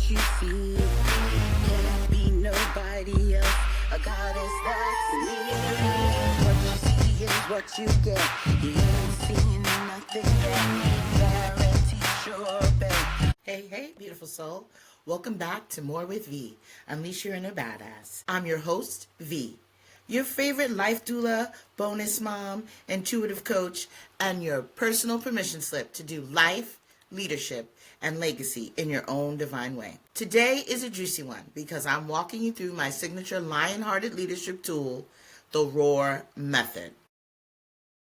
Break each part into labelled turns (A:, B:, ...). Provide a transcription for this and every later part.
A: you see. Can't be nobody else. A goddess that's me. What you see is what you get. You ain't seen nothing yet. Guarantee sure bet. Hey, beautiful soul. Welcome back to More with V. Unleash your inner badass. I'm your host, V. Your favorite life doula, bonus mom, intuitive coach, and your personal permission slip to do life, leadership, and legacy in your own divine way. Today is a juicy one because I'm walking you through my signature lion-hearted leadership tool, the ROAR method.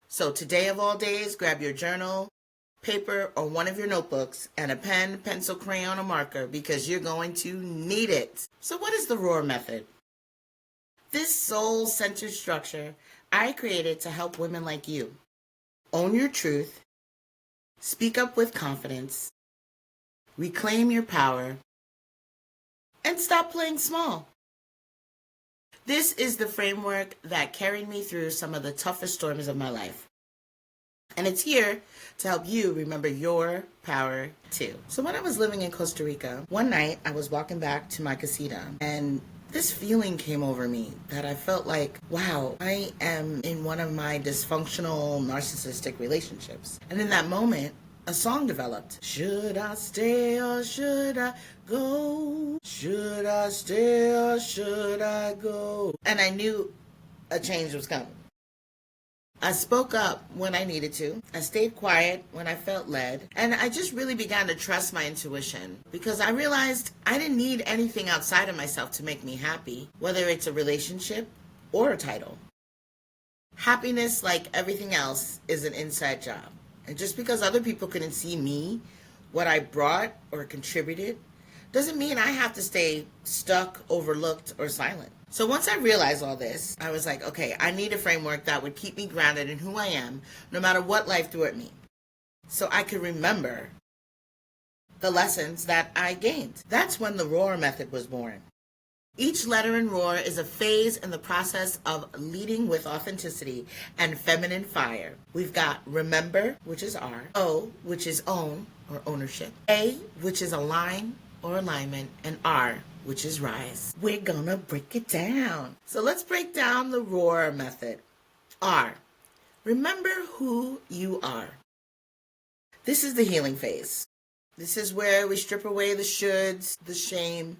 A: So today of all days, grab your journal, paper, or one of your notebooks, and a pen, pencil, crayon, or marker because you're going to need it. So what is the ROAR method? This soul-centered structure I created to help women like you own your truth, speak up with confidence, reclaim your power, and stop playing small. This is the framework that carried me through some of the toughest storms of my life. And it's here to help you remember your power too. So when I was living in Costa Rica, one night I was walking back to my casita and this feeling came over me that I felt like, wow, I am in one of my dysfunctional narcissistic relationships. And in that moment, a song developed. Should I stay or should I go? Should I stay or should I go? And I knew a change was coming. I spoke up when I needed to. I stayed quiet when I felt led. And I just really began to trust my intuition because I realized I didn't need anything outside of myself to make me happy, whether it's a relationship or a title. Happiness, like everything else, is an inside job. And just because other people couldn't see me, what I brought or contributed, doesn't mean I have to stay stuck, overlooked, or silent. So once I realized all this, I was like, okay, I need a framework that would keep me grounded in who I am, no matter what life threw at me. So I could remember the lessons that I gained. That's when the ROAR method was born. Each letter in ROAR is a phase in the process of leading with authenticity and feminine fire. We've got remember, which is R, O, which is own or ownership, A, which is align or alignment, and R, which is rise. We're gonna break it down. So let's break down the ROAR method. R, remember who you are. This is the healing phase. This is where we strip away the shoulds, the shame,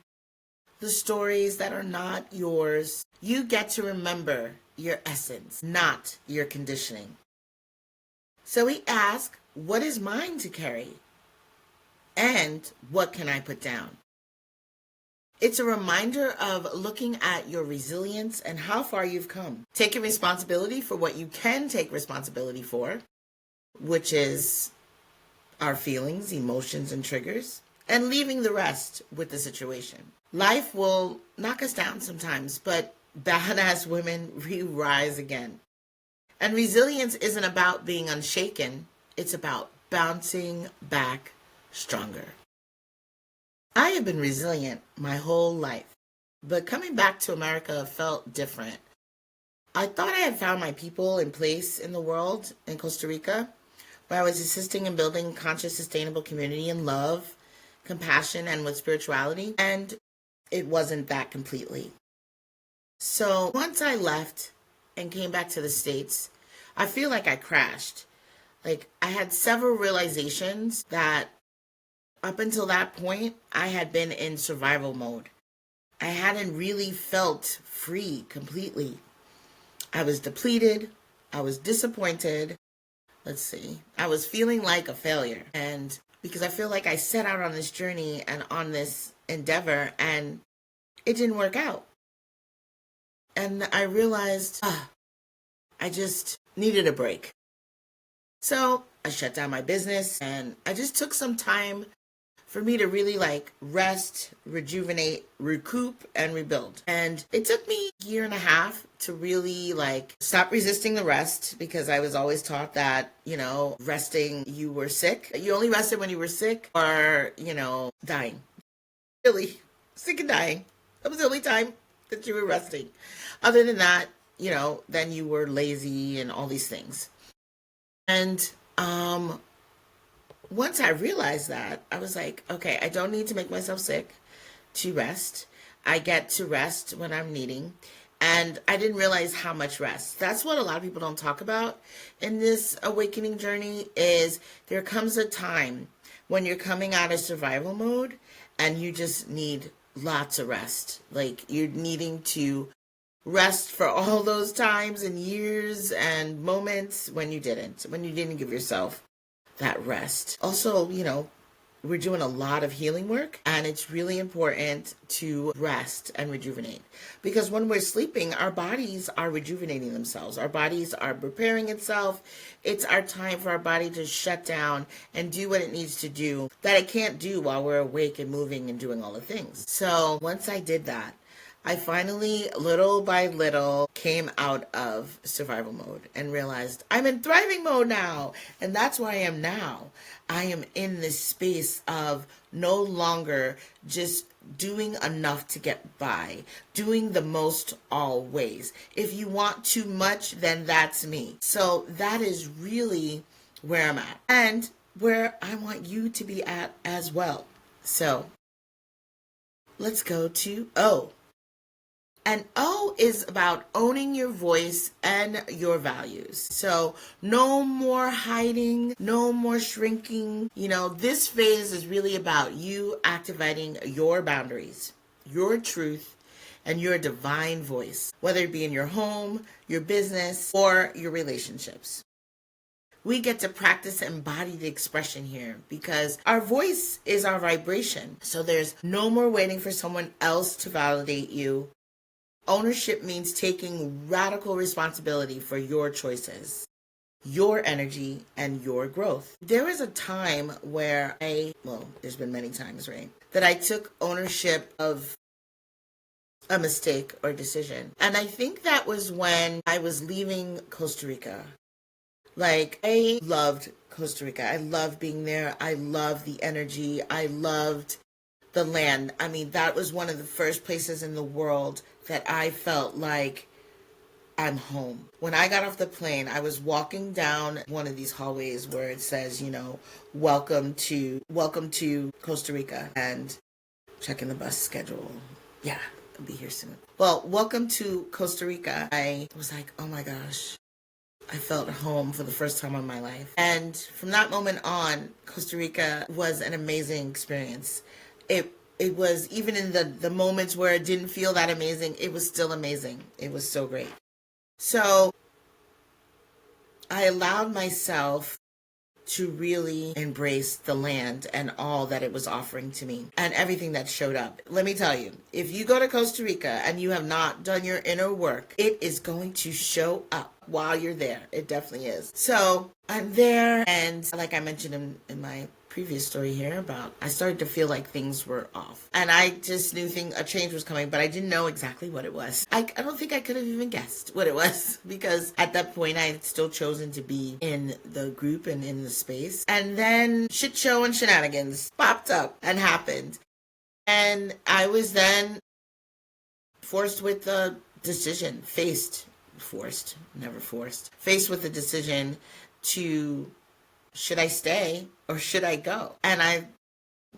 A: the stories that are not yours. You get to remember your essence, not your conditioning. So we ask, what is mine to carry? And what can I put down? It's a reminder of looking at your resilience and how far you've come. Taking responsibility for what you can take responsibility for, which is our feelings, emotions, and triggers, and leaving the rest with the situation. Life will knock us down sometimes, but badass women, we rise again. And resilience isn't about being unshaken. It's about bouncing back stronger. I have been resilient my whole life, but coming back to America felt different. I thought I had found my people and place in the world in Costa Rica, where I was assisting in building conscious, sustainable community in love, compassion, and with spirituality, and it wasn't that completely. So once I left and came back to the States, I feel like I crashed. Like I had several realizations that up until that point, I had been in survival mode. I hadn't really felt free completely. I was depleted. I was disappointed. I was feeling like a failure. And because I feel like I set out on this journey and on this endeavor and it didn't work out. And I realized I just needed a break. So I shut down my business and I just took some time for me to really rest, rejuvenate, recoup, and rebuild. And it took me a year and a half to really stop resisting the rest because I was always taught that, resting, you were sick. You only rested when you were sick or, dying. Really, sick and dying. That was the only time that you were resting. Other than that, then you were lazy and all these things. And
B: once I realized that, I was like, okay, I don't need to make myself sick to rest. I get to rest when I'm needing. And I didn't realize how much rest. That's what a lot of people don't talk about in this awakening journey is there comes a time when you're coming out of survival mode and you just need lots of rest. Like you're needing to rest for all those times and years and moments when you didn't give yourself that rest. Also, we're doing a lot of healing work and it's really important to rest and rejuvenate because when we're sleeping our bodies are rejuvenating themselves, our bodies are preparing itself. It's our time for our body to shut down and do what it needs to do that it can't do while we're awake and moving and doing all the things. So once I did that, I finally, little by little, came out of survival mode and realized I'm in thriving mode now. And that's where I am now. I am in this space of no longer just doing enough to get by, doing the most always. If you want too much, then that's me. So that is really where I'm at and where I want you to be at as well. So let's go to O. And O is about owning your voice and your values. So no more hiding, no more shrinking. This phase is really about you activating your boundaries, your truth, and your divine voice, whether it be in your home, your business, or your relationships. We get to practice embodied expression here because our voice is our vibration. So there's no more waiting for someone else to validate you. Ownership means taking radical responsibility for your choices, your energy, and your growth. There was a time where there's been many times, right, that I took ownership of a mistake or decision. And I think that was when I was leaving Costa Rica. Like, I loved Costa Rica. I loved being there. I loved the energy. I loved the land. I mean, that was one of the first places in the world that I felt like I'm home. When I got off the plane, I was walking down one of these hallways where it says, welcome to Costa Rica, and checking the bus schedule. Yeah, I'll be here soon. Well, welcome to Costa Rica. I was like, oh my gosh. I felt home for the first time in my life. And from that moment on, Costa Rica was an amazing experience. It was, even in the moments where it didn't feel that amazing, it was still amazing. It was so great. So I allowed myself to really embrace the land and all that it was offering to me and everything that showed up. Let me tell you, if you go to Costa Rica and you have not done your inner work, it is going to show up while you're there. It definitely is. So I'm there, and like I mentioned in my previous story here about, I started to feel like things were off, and I just knew a change was coming, but I didn't know exactly what it was. I don't think I could have even guessed what it was because at that point I had still chosen to be in the group and in the space. And then shit show and shenanigans popped up and happened, and I was then forced with the decision, faced with the decision to, should I stay or should I go? And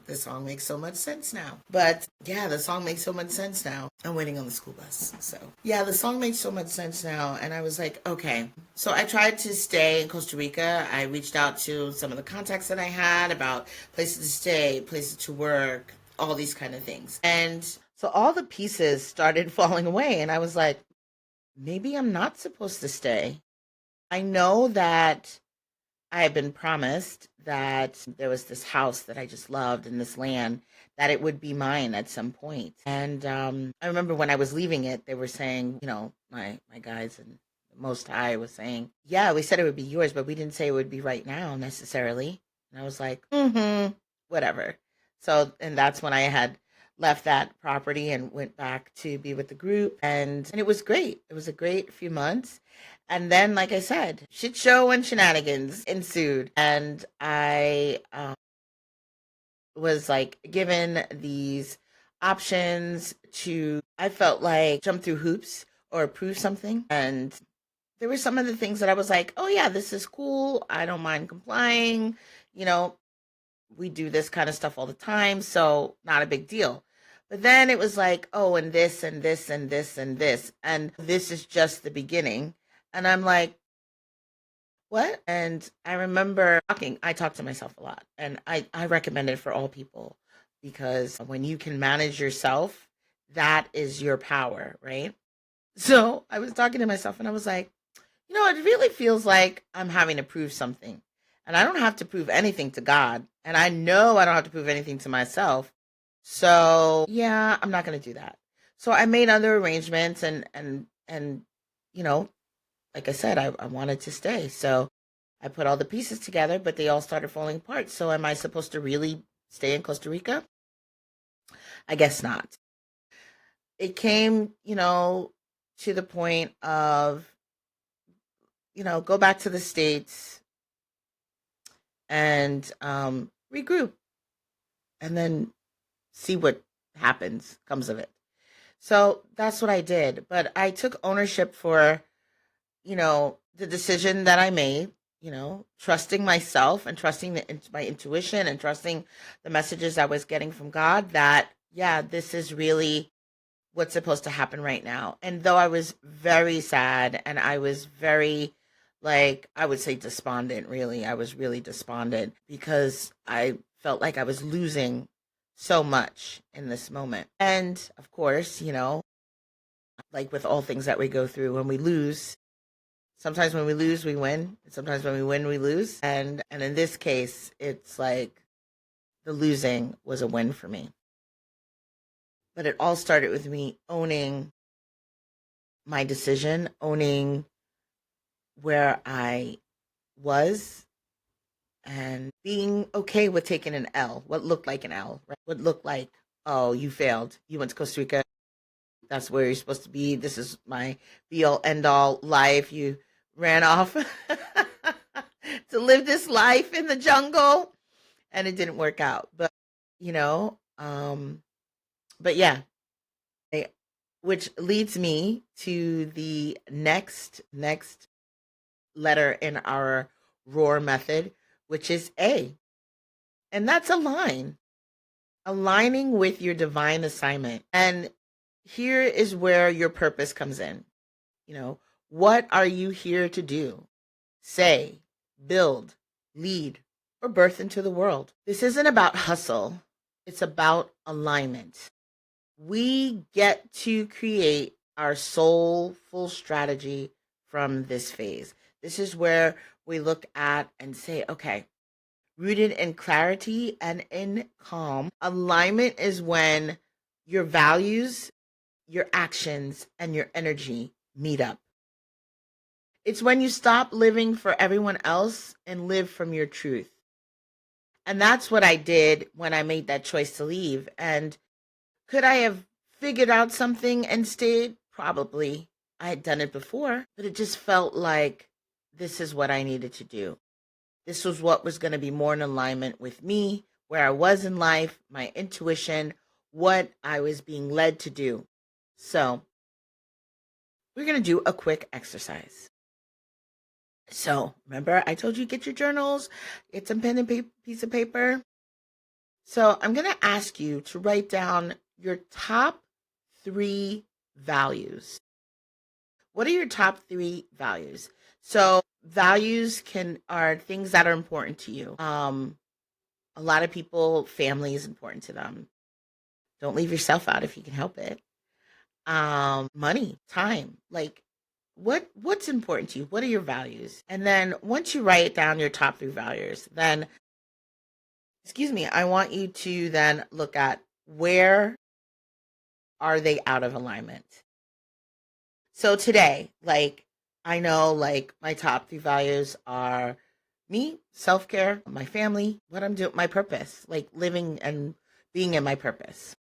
B: the song makes so much sense now. But yeah, the song makes so much sense now. I'm waiting on the school bus. So yeah, the song makes so much sense now. And I was like, okay. So I tried to stay in Costa Rica. I reached out to some of the contacts that I had about places to stay, places to work, all these kind of things. And so all the pieces started falling away. And I was like, maybe I'm not supposed to stay. I know that I had been promised that there was this house that I just loved in this land, that it would be mine at some point. And I remember when I was leaving it, they were saying, my guys and Most High was saying, yeah, we said it would be yours, but we didn't say it would be right now necessarily. And I was like, whatever. So, and that's when I had left that property and went back to be with the group. And it was great. It was a great few months. And then, like I said, shit show and shenanigans ensued. And I was like given these options to, I felt like, jump through hoops or prove something. And there were some of the things that I was like, oh yeah, this is cool. I don't mind complying. we do this kind of stuff all the time, so not a big deal. But then it was like, oh, and this and this and this and this, and this is just the beginning. And I'm like, what? And I remember I talk to myself a lot, and I recommend it for all people because when you can manage yourself, that is your power, right? So I was talking to myself and I was like, it really feels like I'm having to prove something. And I don't have to prove anything to God. And I know I don't have to prove anything to myself. So yeah, I'm not gonna do that. So I made other arrangements and you know, like I said, I wanted to stay. So I put all the pieces together, but they all started falling apart. So am I supposed to really stay in Costa Rica? I guess not. It came, to the point of, go back to the States and regroup and then see what comes of it. So that's what I did. But I took ownership for, the decision that I made, trusting myself and trusting my intuition and trusting the messages I was getting from God that, yeah, this is really what's supposed to happen right now. And though I was very sad and I was very, like, I would say despondent, really. I was really despondent because I felt like I was losing so much in this moment. And of course, like with all things that we go through, when we lose, sometimes when we lose, we win. And sometimes when we win, we lose. And in this case, it's like the losing was a win for me. But it all started with me owning my decision, owning where I was, and being okay with taking an L, what looked like an L, right? What looked like, oh, you failed. You went to Costa Rica. That's where you're supposed to be. This is my be all end all life. You ran off to live this life in the jungle and it didn't work out. But, you know, um, but yeah, which leads me to the next letter in our roar method, which is A. And that's aligning with your divine assignment. And here is where your purpose comes in. What are you here to do? Say, build, lead, or birth into the world. This isn't about hustle, it's about alignment. We get to create our soulful strategy from this phase. This is where we look at and say, okay, rooted in clarity and in calm. Alignment is when your values, your actions, and your energy meet up. It's when you stop living for everyone else and live from your truth. And that's what I did when I made that choice to leave. And could I have figured out something and stayed? Probably. I had done it before, but it just felt like this is what I needed to do. This was what was going to be more in alignment with me, where I was in life, my intuition, what I was being led to do. So, we're going to do a quick exercise. So, remember, I told you get your journals, get some pen and piece of paper. So, I'm going to ask you to write down your top 3 values. What are your top 3 values? So, values are things that are important to you. A lot of people, family is important to them. Don't leave yourself out if you can help it. Money, time, like what's important to you? What are your values? And then once you write down your top 3 values, then I want you to then look at where are they out of alignment. So today, like I know like my top 3 values are me, self-care, my family, what I'm doing, my purpose, like living and being in my purpose.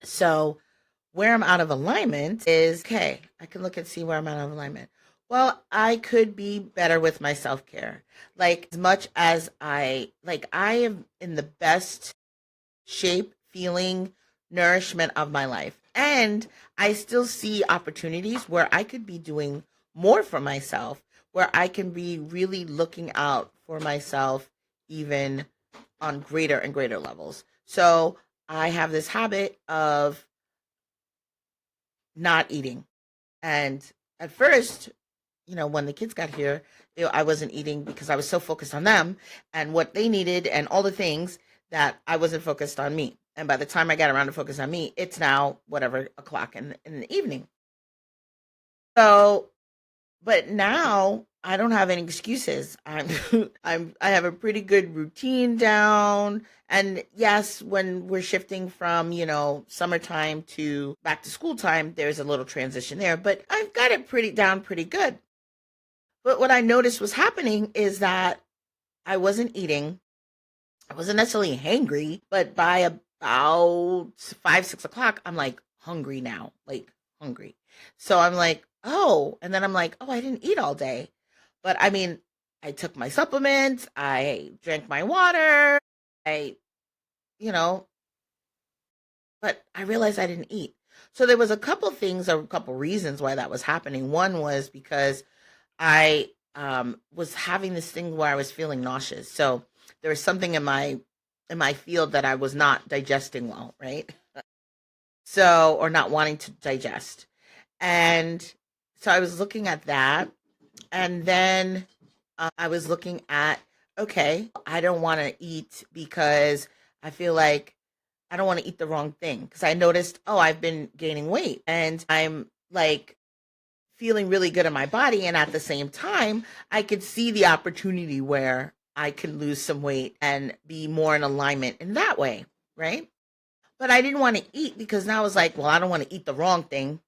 B: So where I'm out of alignment is, okay, I can look and see where I'm out of alignment. Well, I could be better with my self-care. Like as much as I am in the best shape, feeling, nourishment of my life. And I still see opportunities where I could be doing more for myself, where I can be really looking out for myself even on greater and greater levels. So I have this habit of not eating. And at first, when the kids got here, I wasn't eating because I was so focused on them and what they needed and all the things that I wasn't focused on me. And by the time I got around to focus on me, it's now whatever o'clock in the evening. So, but now I don't have any excuses. I have a pretty good routine down. And yes, when we're shifting from, summertime to back to school time, there's a little transition there, but I've got it pretty good. But what I noticed was happening is that I wasn't eating. I wasn't necessarily hangry, but by about 5, 6 o'clock, I'm like hungry now, like hungry. So I'm like, oh, and then I'm like, oh, I didn't eat all day. But I mean, I took my supplements, I drank my water, I, you know, but I realized I didn't eat. So there was a couple things, or a couple reasons why that was happening. One was because I was having this thing where I was feeling nauseous. So there was something in my field that I was not digesting well, right? So, or not wanting to digest. And so I was looking at that. And then I was looking at, okay, I don't want to eat because I feel like I don't want to eat the wrong thing. Because I noticed, oh, I've been gaining weight and I'm like feeling really good in my body. And at the same time, I could see the opportunity where I could lose some weight and be more in alignment in that way, right? But I didn't want to eat because now I was like, well, I don't want to eat the wrong thing.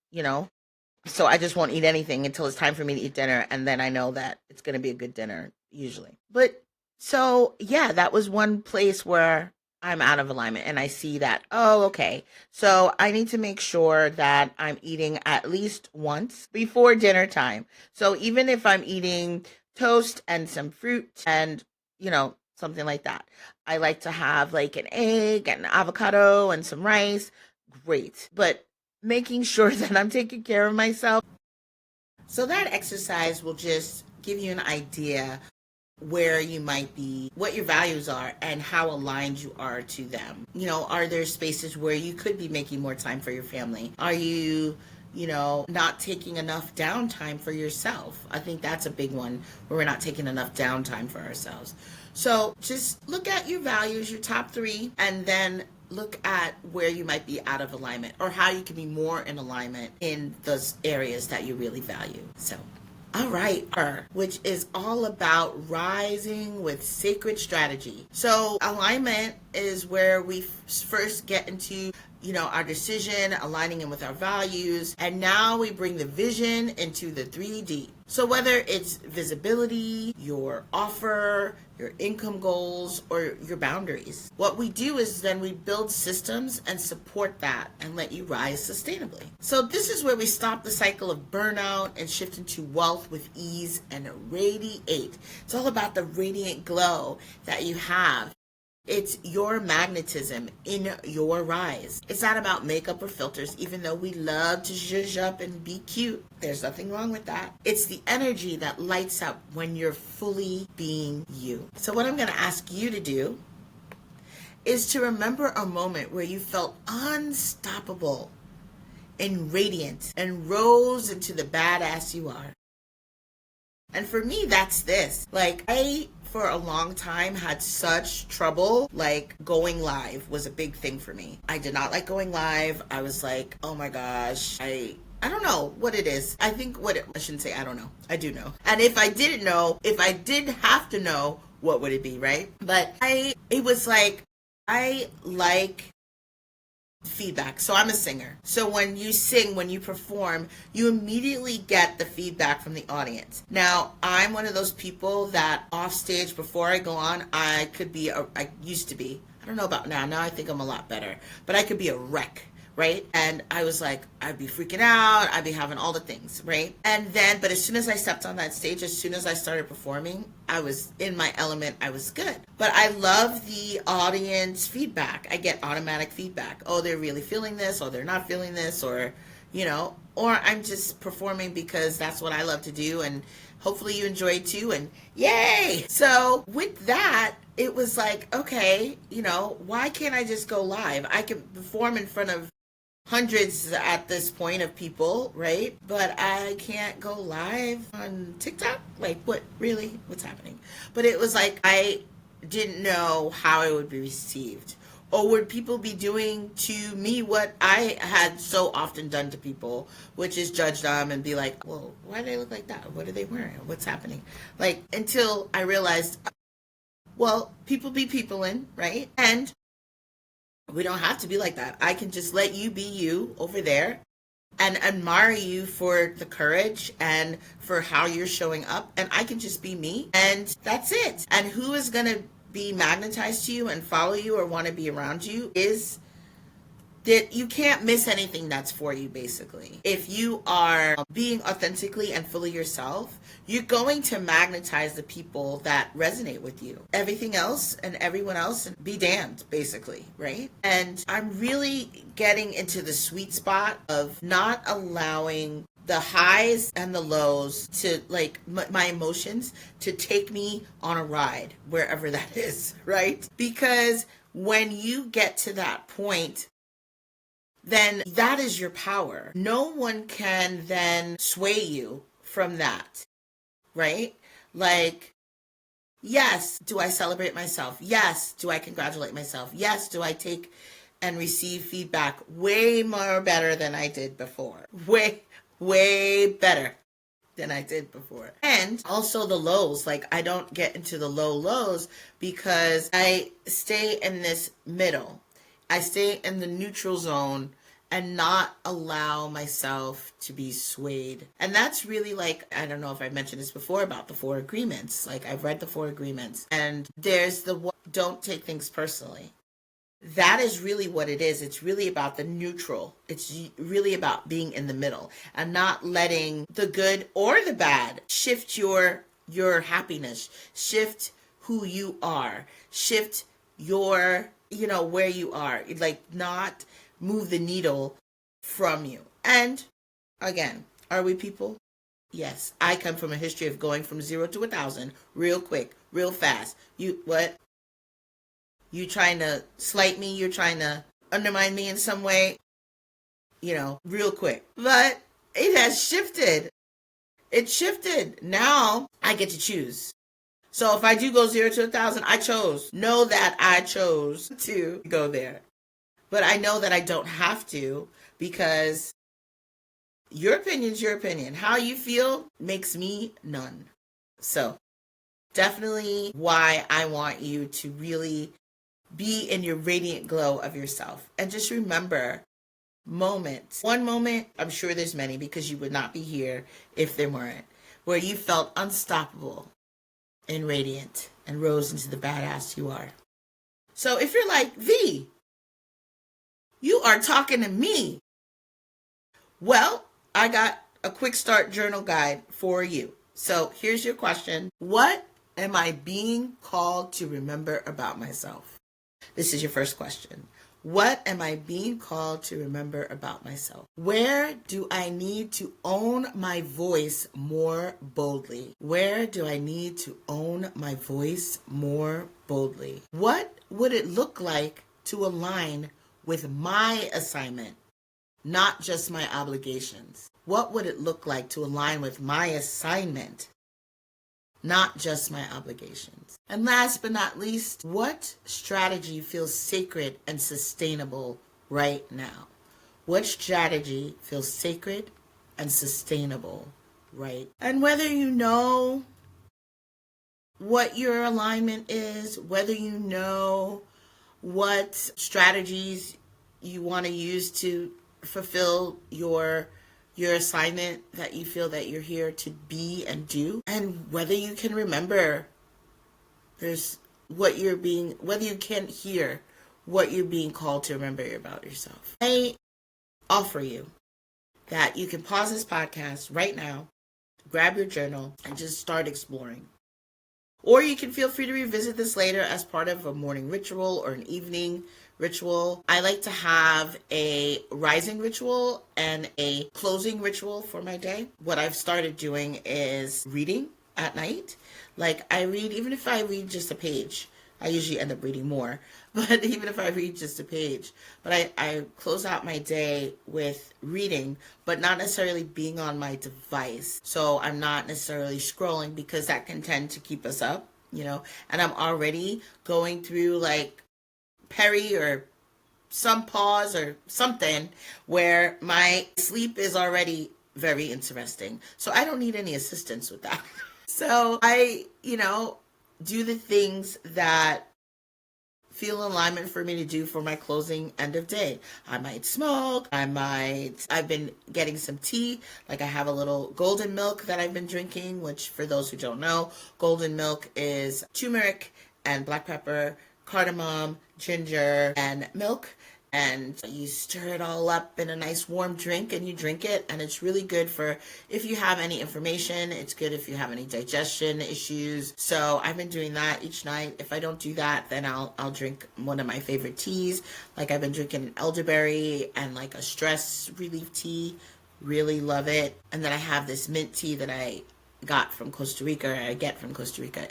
B: So I just won't eat anything until it's time for me to eat dinner. And then I know that it's going to be a good dinner, usually. But so, yeah, that was one place where I'm out of alignment. And I see that, oh, okay. So I need to make sure that I'm eating at least once before dinner time. So even if I'm eating toast and some fruit and, something like that, I like to have like an egg and avocado and some rice. Great. But making sure that I'm taking care of myself. So that exercise will just give you an idea where you might be, what your values are, and how aligned you are to them. Are there spaces where you could be making more time for your family? Are you, not taking enough downtime for yourself? I think that's a big one where we're not taking enough downtime for ourselves. So just look at your values, your top three, and then look at where you might be out of alignment or how you can be more in alignment in those areas that you really value. So, all right, which is all about rising with sacred strategy. So alignment is where we first get into our decision, aligning in with our values, and now we bring the vision into the 3D. So whether it's visibility, your offer, your income goals, or your boundaries, what we do is then we build systems and support that and let you rise sustainably. So this is where we stop the cycle of burnout and shift into wealth with ease and radiate. It's all about the radiant glow that you have. It's your magnetism in your rise. It's not about makeup or filters, even though we love to zhuzh up and be cute. There's nothing wrong with that. It's the energy that lights up when you're fully being you. So what I'm going to ask you to do is to remember a moment where you felt unstoppable and radiant and rose into the badass you are. And for me, that's this. I, for a long time, had such trouble. Going live was a big thing for me. I did not like going live. I was like, oh my gosh, I don't know what it is. I shouldn't say I don't know. I do know. And if I didn't know, if I did have to know, what would it be, right? But it was like, I like feedback. So I'm a singer. So when you sing, when you perform, you immediately get the feedback from the audience. Now, I'm one of those people that off stage, before I go on, I used to be, I don't know about now. Now I think I'm a lot better, but I could be a wreck. Right? And I was like, I'd be freaking out. I'd be having all the things, right? But as soon as I stepped on that stage, as soon as I started performing, I was in my element. I was good. But I love the audience feedback. I get automatic feedback. Oh, they're really feeling this, or they're not feeling this, or, or I'm just performing because that's what I love to do, and hopefully you enjoy it too, and yay! So with that, it was like, okay, why can't I just go live? I can perform in front of hundreds at this point of people, right? But I can't go live on TikTok? Like, what? Really? What's happening? But it was like, I didn't know how it would be received. Or would people be doing to me what I had so often done to people, which is judge them and be like, well, why do they look like that? What are they wearing? What's happening? Like, until I realized, well, people be peopling, right? And we don't have to be like that. I can just let you be you over there and admire you for the courage and for how you're showing up. And I can just be me. And that's it. And who is going to be magnetized to you and follow you or want to be around you is that you can't miss anything that's for you, basically. If you are being authentically and fully yourself, you're going to magnetize the people that resonate with you. Everything else and everyone else, be damned, basically, right? And I'm really getting into the sweet spot of not allowing the highs and the lows to, like, my emotions to take me on a ride, wherever that is, right? Because when you get to that point, then that is your power. No one can then sway you from that, right? Like, yes, do I celebrate myself? Yes, do I congratulate myself? Yes, do I take and receive feedback way more better than I did before? Way better than I did before. And also the lows, like I don't get into the lows because I stay in this middle. I stay in the neutral zone and not allow myself to be swayed. And that's really, like, I don't know if I've mentioned this before about the 4 agreements. Like, I've read the 4 agreements, and there's the one, don't take things personally. That is really what it is. It's really about the neutral. It's really about being in the middle and not letting the good or the bad shift your happiness, shift who you are, shift your, where you are. Like, not move the needle from you. And again, are we people? Yes. I come from a history of going from 0 to 1,000 real quick, real fast. What? You trying to slight me? You're trying to undermine me in some way? Real quick. But it has shifted. It shifted. Now I get to choose. So if I do go 0 to 1,000, I chose. Know that I chose to go there. But I know that I don't have to, because your opinion's your opinion. How you feel makes me none. So definitely why I want you to really be in your radiant glow of yourself. And just remember moments. One moment, I'm sure there's many because you would not be here if there weren't, where you felt unstoppable and radiant and rose into the badass you are. So if you're like, V, you are talking to me. Well, I got a quick start journal guide for you. So here's your question. What am I being called to remember about myself? This is your first question. What am I being called to remember about myself? Where do I need to own my voice more boldly? Where do I need to own my voice more boldly? What would it look like to align with my assignment, not just my obligations? What would it look like to align with my assignment, not just my obligations? And last but not least, what strategy feels sacred and sustainable right now? What strategy feels sacred and sustainable right? And whether you know what your alignment is, whether you know what strategies you want to use to fulfill your assignment that you feel that you're here to be and do, and whether you can remember whether you can hear what you're being called to remember about yourself. I offer you that you can pause this podcast right now, grab your journal, and just start exploring. Or you can feel free to revisit this later as part of a morning ritual or an evening ritual. I like to have a rising ritual and a closing ritual for my day. What I've started doing is reading at night. Like I read, even if I read just a page, I usually end up reading more, but even if I read just a page, but I close out my day with reading, but not necessarily being on my device. So I'm not necessarily scrolling because that can tend to keep us up, and I'm already going through like Perry or some pause or something where my sleep is already very interesting. So I don't need any assistance with that. So I, do the things that feel alignment for me to do for my closing end of day. I might smoke. I've been getting some tea. Like I have a little golden milk that I've been drinking, which for those who don't know, golden milk is turmeric and black pepper, cardamom, ginger, and milk. And you stir it all up in a nice warm drink and you drink it. And it's really good for if you have any inflammation. It's good if you have any digestion issues. So I've been doing that each night. If I don't do that, then I'll drink one of my favorite teas. Like I've been drinking an elderberry and like a stress relief tea. Really love it. And then I have this mint tea that I get from Costa Rica.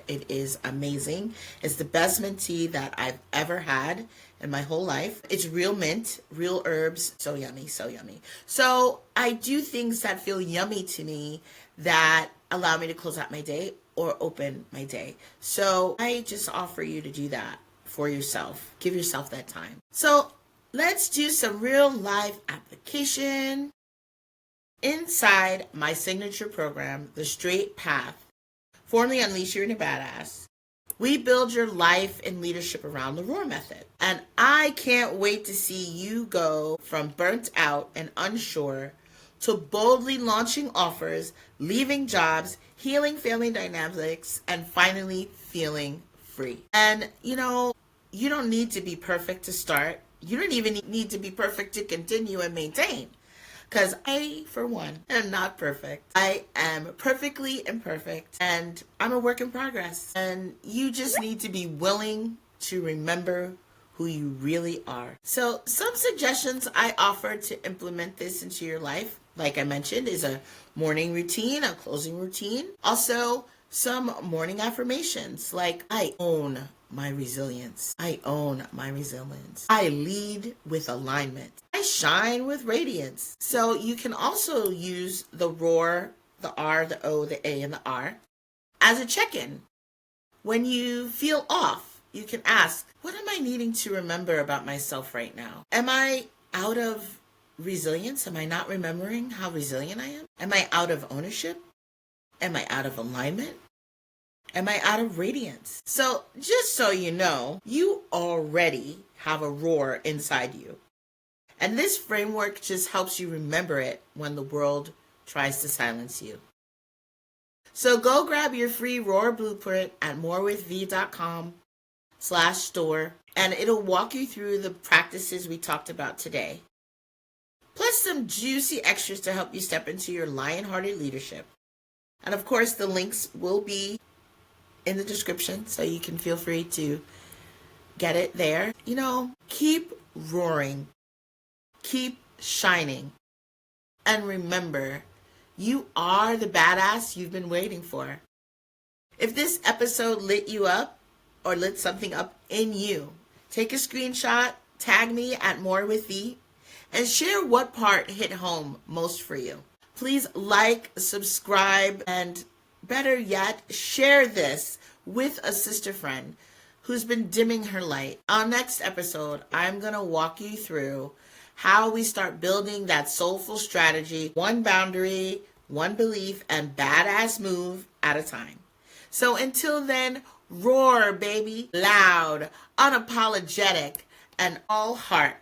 B: It is amazing. It's the best mint tea that I've ever had in my whole life. It's real mint, real herbs. So yummy, so yummy. So I do things that feel yummy to me that allow me to close out my day or open my day. So I just offer you to do that for yourself. Give yourself that time. So let's do some real life application. Inside my signature program, The Straight Path, formerly Unleash Your Inner Badass, we build your life and leadership around the ROAR method. And I can't wait to see you go from burnt out and unsure to boldly launching offers, leaving jobs, healing family dynamics, and finally feeling free. And you don't need to be perfect to start. You don't even need to be perfect to continue and maintain. Because I, for one, am not perfect. I am perfectly imperfect and I'm a work in progress. And you just need to be willing to remember who you really are. So some suggestions I offer to implement this into your life, like I mentioned, is a morning routine, a closing routine. Also, some morning affirmations like I own my resilience. I own my resilience. I lead with alignment. I shine with radiance. So you can also use the ROAR, the R, the O, the A, and the R as a check-in. When you feel off, you can ask, what am I needing to remember about myself right now? Am I out of resilience? Am I not remembering how resilient I am? Am I out of ownership? Am I out of alignment? Am I out of radiance? So just so you know, you already have a ROAR inside you. And this framework just helps you remember it when the world tries to silence you. So go grab your free ROAR blueprint at morewithv.com/store, and it'll walk you through the practices we talked about today, plus some juicy extras to help you step into your lion-hearted leadership. And of course, the links will be in the description, so you can feel free to get it there. Keep roaring, keep shining, and remember, you are the badass you've been waiting for. If this episode lit you up or lit something up in you, take a screenshot, tag me at morewithv, and share what part hit home most for you. Please like, subscribe, and better yet, share this with a sister friend who's been dimming her light. On next episode, I'm going to walk you through how we start building that soulful strategy, one boundary, one belief, and badass move at a time. So until then, roar, baby, loud, unapologetic, and all heart.